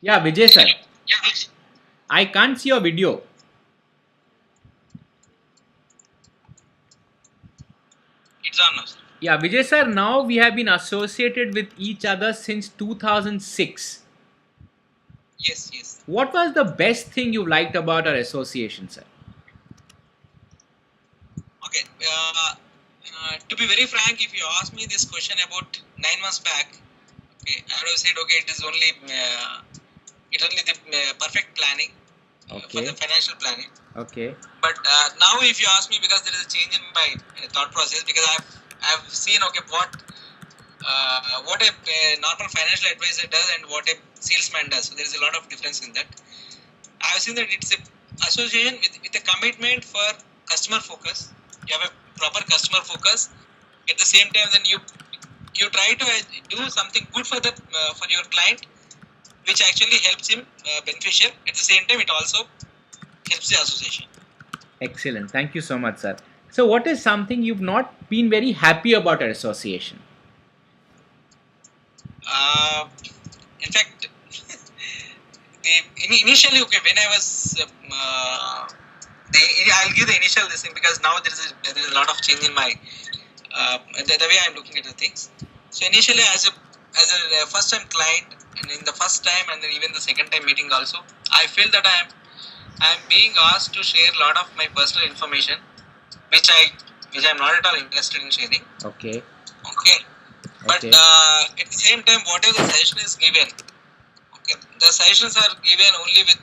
Yeah, Vijay sir, Yeah, I can't see your video. it's on now. Yeah, Vijay sir, now we have been associated with each other since 2006. Yes, yes. What was the best thing you liked about our association, sir? Okay. To be very frank, if you ask me this question about 9 months back, okay, I would have said, okay, it's only the perfect planning for the Okay, financial planning. okay, But now, if you ask me, because there is a change in my thought process, because I've seen, okay, what a normal financial advisor does and what a salesman does. So there is a lot of difference in that. I've seen that it's a association with a commitment for customer focus. You have a proper customer focus. At the same time, then you try to do something good for your client, which actually helps him beneficial. At the same time, it also helps the association. excellent. Thank you so much, sir. So, what is something you've not been very happy about our association? Uh, in fact, initially, okay, when I was I'll give the initial this thing because now there is a lot of change in my the way I'm looking at the things. So initially, as a first time client, and in the first time, and then even the second time meeting also, I feel that I am being asked to share a lot of my personal information, which I which I'm not at all interested in sharing. Okay, Okay, but okay, at the same time, whatever the suggestion is given, okay, the suggestions are given only with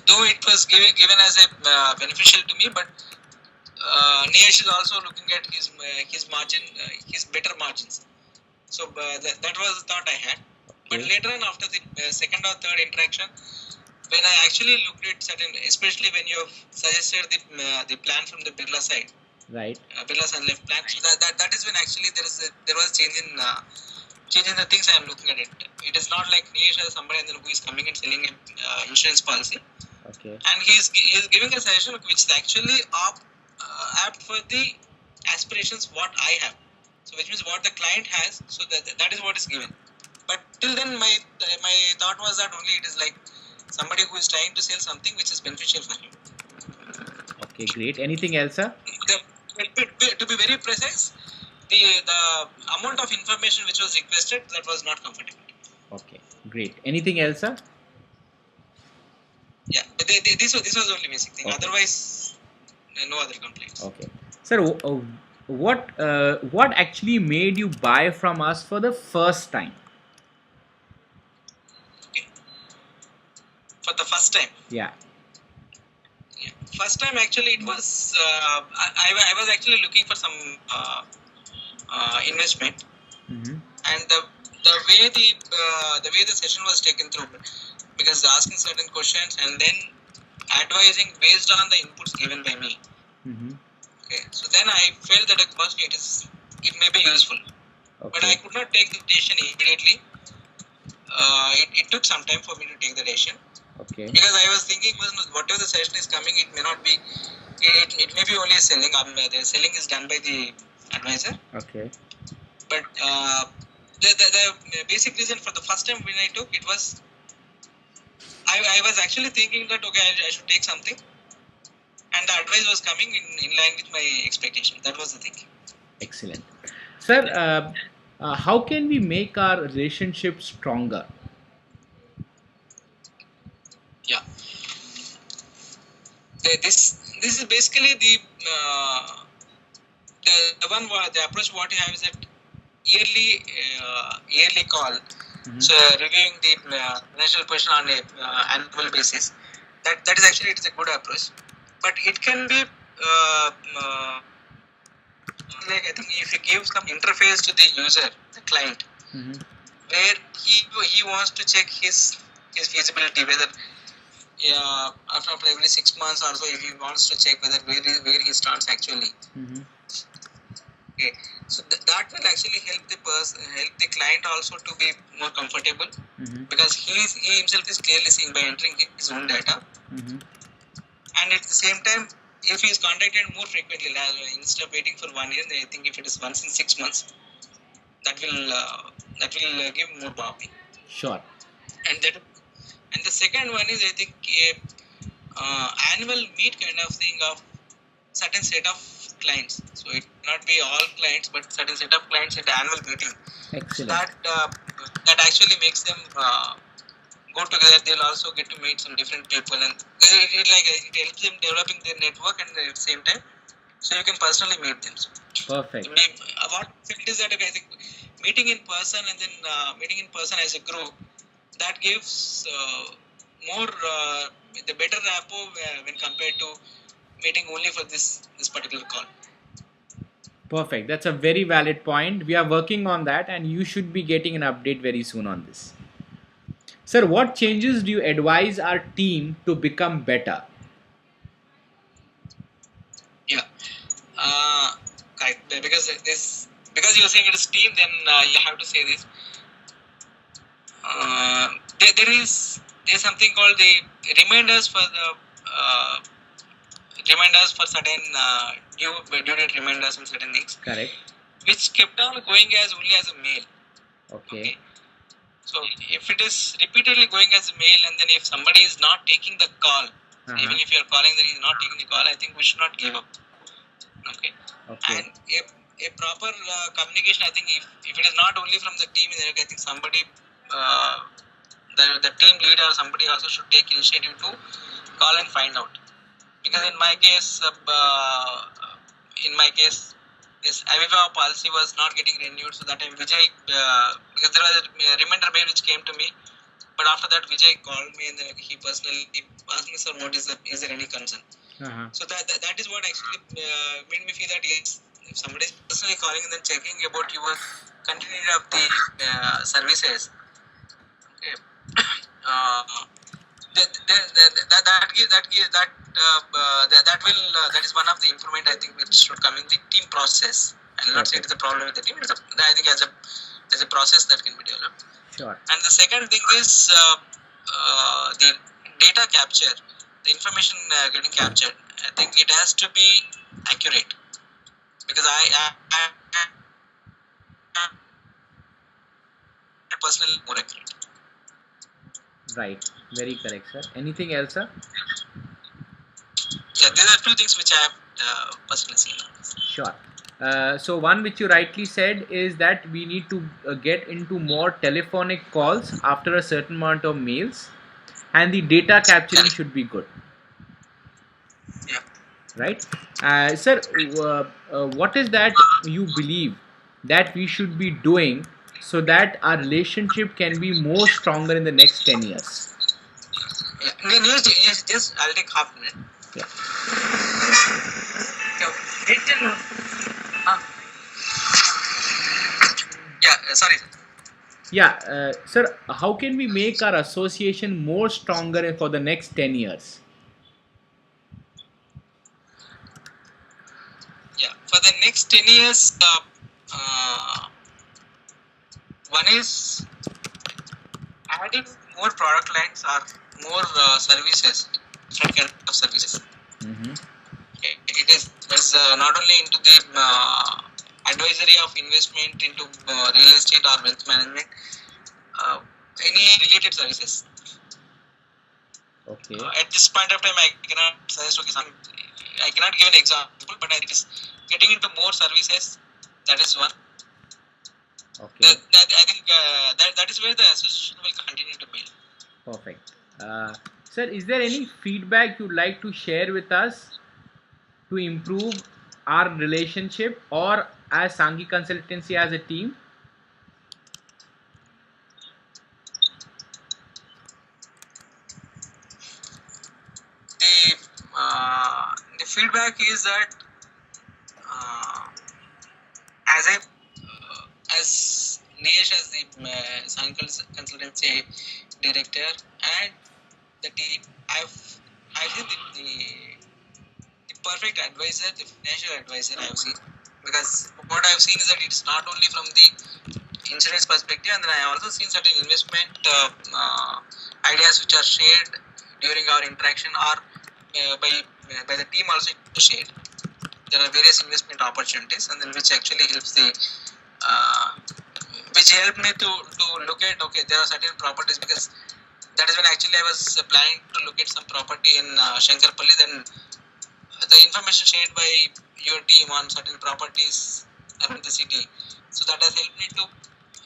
though it was given as a beneficial to me, but Niyesh is also looking at his margin, his better margins. So that was the thought I had. But okay, later on, after the second or third interaction, when I actually looked at certain, especially when you have suggested the plan from the Birla side, right, Birla Sun Life plan, so that is when actually there was change in the things I am looking at it. It is not like Niyesh as somebody and then who is coming and selling an insurance policy, okay, and he is giving a suggestion which is actually apt for the aspirations what I have. So which means what the client has. So that is what is given. But till then, my thought was that only it is like somebody who is trying to sell something which is beneficial for him. okay, great. Anything else, sir? To be very precise, the amount of information which was requested that was not comfortable. Okay, great. Anything else, sir? Yeah, this was only basic thing. Okay, Otherwise, no other complaints. okay. Sir, what actually made you buy from us for the first time? Okay, for the first time. Yeah. Yeah. First time actually it was I was actually looking for some investment, Mm-hmm. and the way the session was taken through, because asking certain questions and then advising based on the inputs given by me. Mm-hmm. Okay, so then I felt that first it may be useful, but I Okay. could not take the decision immediately. It took some time for me to take the decision Okay. because I was thinking whatever the session is coming, it may not be. It may be only selling. The selling is done by the advisor, Okay. but the basic reason for the first time when I took it was I was actually thinking that okay I should take something, and the advice was coming in line with my expectation. That was the thing. Excellent. Sir, how can we make our relationship stronger? Yeah, this is basically the approach what you have is that yearly call. Mm-hmm. So reviewing the financial position on a annual basis. That is actually it is a good approach, but it can be like I think if you give some interface to the user, the client, Mm-hmm. where he wants to check his feasibility whether after every 6 months or so if he wants to check where he stands actually. Mm-hmm. Okay, so that will actually help the client also to be more comfortable, Mm-hmm. because he himself is clearly seeing by entering his own data, Mm-hmm. and at the same time if he is contacted more frequently instead of waiting for 1 year, I think if it is once in 6 months, that will give more power, Sure. and And the second one is, I think, a annual meet kind of thing of certain set of clients. So it not be all clients, but certain set of clients at the annual meeting. So Excellent. that actually makes them go together. They'll also get to meet some different people, and it helps them developing their network, and at the same time, so you can personally meet them. So Perfect. what I felt is that, okay, I think meeting in person and then meeting in person as a group, that gives more the better rapport when compared to meeting only for this particular call. Perfect. That's a very valid point. We are working on that, and you should be getting an update very soon on this. Sir, what changes do you advise our team to become better? Yeah, correct. Because you're saying it is team, then you have to say this. There's something called the reminders for certain due date reminders and certain things, Correct. which kept on going as only as a mail. Okay. So if it is repeatedly going as a mail, and then if somebody is not taking the call, even if you are calling, then he's not taking the call, I think we should not give up. Okay. Okay. And a proper communication, I think if it is not only from the team, then I think somebody, the team leader or somebody also should take initiative to call and find out. Because in my case, this Aviva policy was not getting renewed, so that time Vijay, because there was a reminder mail which came to me, but after that Vijay called me, and then he personally asked me, sir, is there any concern? So that is what actually made me feel that yes, if somebody is personally calling and then checking about your continuity of the services, okay, that is one of the improvement, I think, which should come in the team process. I will not say it is a problem with the team. I think as a process that can be developed. Sure. And the second thing is the data capture, the information getting captured. I think it has to be accurate, because I personally more accurate. Right. Very correct, sir. Anything else, sir? Yeah, these are two things which I have personally seen. Sure. So one which you rightly said is that we need to get into more telephonic calls after a certain amount of mails, and the data capturing should be good. Yeah. Right. Sir, what is that you believe that we should be doing so that our relationship can be more stronger in the next 10 years? Yeah. Just I'll take half a minute. Yeah. Sorry. Yeah, sir, how can we make our association more stronger for the next 10 years? Yeah, for the next 10 years, one is adding more product lines or more services, different kind of services. Mm-hmm. It is not only into the advisory of investment into real estate or wealth management, any related services. Okay. At this point of time, I cannot suggest, I cannot give an example, but it is getting into more services. That is one. Okay. I think that is where the association will continue to build. Perfect. Sir, is there any feedback you'd like to share with us to improve our relationship or as Sanghi Consultancy as a team? The feedback is that as Niyesh as the Sanghi Consultancy director and the team, I've seen the perfect advisor, the financial advisor I've seen, because what I've seen is that it's not only from the insurance perspective, and then I also seen certain investment ideas which are shared during our interaction or by the team also shared. There are various investment opportunities, and then which actually helps which helped me to look at, okay, there are certain properties, because that is when actually I was planning to look at some property in Shankarpalli. Then the information shared by your team on certain properties around the city, so that has helped me to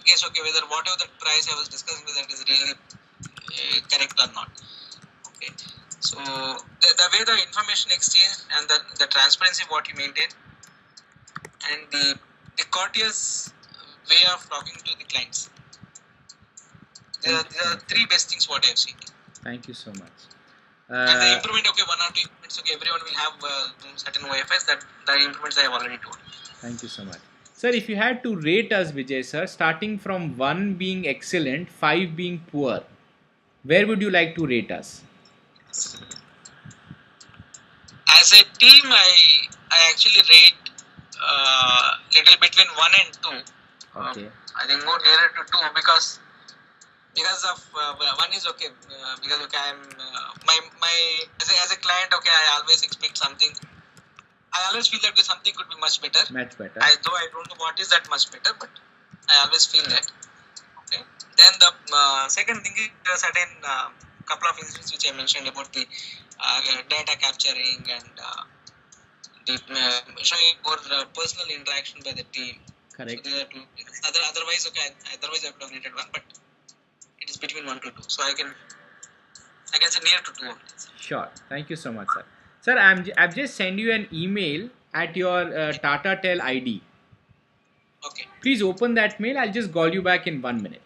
guess whether whatever the price I was discussing with that is really correct or not. Okay, so the way the information exchange and the transparency what you maintain and the courteous way of talking to the clients. There are three best things what I have seen. Thank you so much. And the improvement, one or two improvements, everyone will have certain OFS, that the improvements I have already told. Thank you so much. Sir, if you had to rate us, Vijay sir, starting from 1 being excellent, 5 being poor, where would you like to rate us? As a team, I actually rate little between 1 and 2. Okay. I think more nearer to 2 because of one is because I'm my as a client, I always expect something. I always feel that something could be much better. Much better. Though I don't know what is that much better, but I always feel that. Okay. Then the second thing is there are certain couple of instances which I mentioned about the data capturing and the showing more personal interaction by the team. Correct. So there are two. Otherwise, otherwise I could have rated 1, but it is between 1 to 2. So I can say near to 2. Sure. Thank you so much, sir. Sir, I've just sent you an email at your Tata Tel ID. Okay. Please open that mail. I'll just call you back in 1 minute.